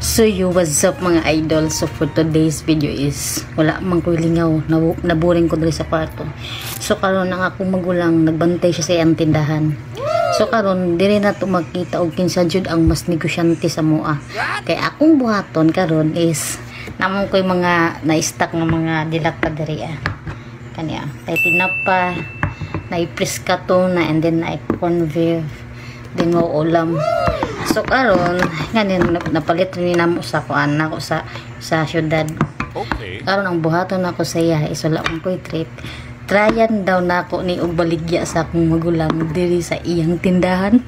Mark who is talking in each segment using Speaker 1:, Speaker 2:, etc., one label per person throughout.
Speaker 1: So what's up mga idol? So for today's video is wala mang ko'y lingaw, naburing ko dali sa kwarto. So karon ang akong magulang nagbantay siya sa iyang tindahan. So karon diri na to makita og kinsa jud ang mas negosyante sa mua. Kay akong buhaton karon is namon ko'y mga na-stock nga mga dilata diri kaniya. Tay tinapa, na-preska to na, and then na-corn beef, then mo ulam. So karon nganin napalit rin namo sa kuan nako sa syudad. Okay. Karon ang buhaton nako sa iya is wala ko'y trip. Tryan daw nako ni og baligya sa akong magulang diri sa iyang tindahan.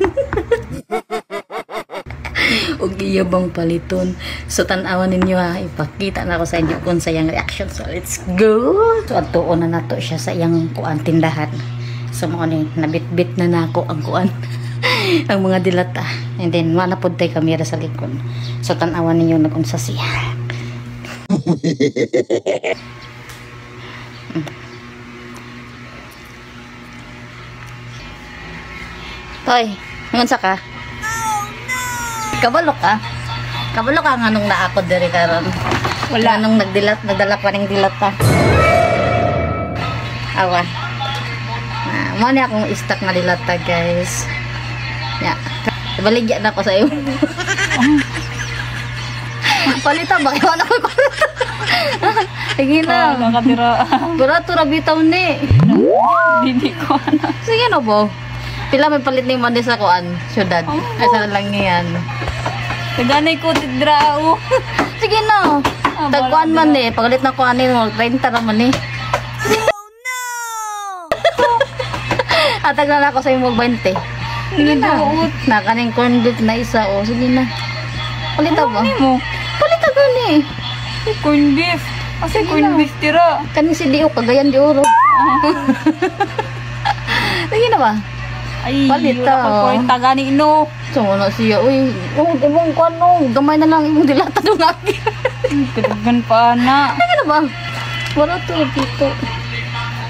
Speaker 1: Og iya bang paliton. So tan-awan ninyo ha, ipakita nako sa inyo kung sa iyang reaction. So let's go. So atuon na nato siya sa iyang kuan tindahan. So mo ni nabitbit na nako ang kuan. Ang mga dilata, and then wala pod tay kamera sa likod. So tan-awan ninyo nagunsa siya. Toy, ngunsa ka? Oh no. Kabalo ka? Kabalo ka nga nung naako diri karon. Wala nung nagdala pa ning dilata. Awa. Mo ni akong stock na dilata, guys. Ya, baligya na ko sa iyo. Palita ba? Iwan ako ko. Sige na.
Speaker 2: Nakatira.
Speaker 1: Barato na bitaw ni.
Speaker 2: Hindi ko na.
Speaker 1: Sige na po. Pila may palit ni Monday sa kuan, syudad. Ay, sana lang niyan.
Speaker 2: Taganay ko tidrao.
Speaker 1: Sige na. Tagkuan man eh. Pagalit na kuan ni, 30 naman eh. Oh no! Atag na ako sa imong 20. Sige na. Nakaning corn beef na isa. O, sige na. Palita ba?
Speaker 2: Mo?
Speaker 1: Palita ba ni?
Speaker 2: Corn beef. Kasi corn beef tira.
Speaker 1: Kaning si Dio, kagayan di oro. Sige na ba?
Speaker 2: Ay,
Speaker 1: palita.
Speaker 2: Wala ko tagani no.
Speaker 1: So, ano siya? Uy, imong kuan no. Gamay na lang imong dilata doon lagi.
Speaker 2: Kadugan pa na.
Speaker 1: Sige na ba? Wala to dito.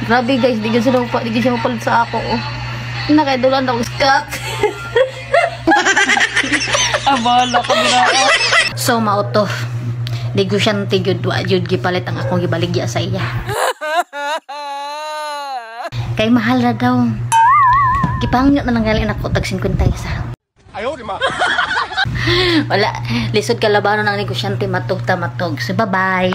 Speaker 1: Grabe guys, di siya mapalit sa ako. Nakaidulan daw skak.
Speaker 2: Abala ka birao.
Speaker 1: So mauto. Negosyante jud wa jud gipalit ang akong gibaligya sa iya. Kay mahal ra daw. Gipangyo na nanggali nako tag 50 isa. Ayo di ma. Wala, lisod kalabanon ng negosyante matug ta matug. So bye-bye.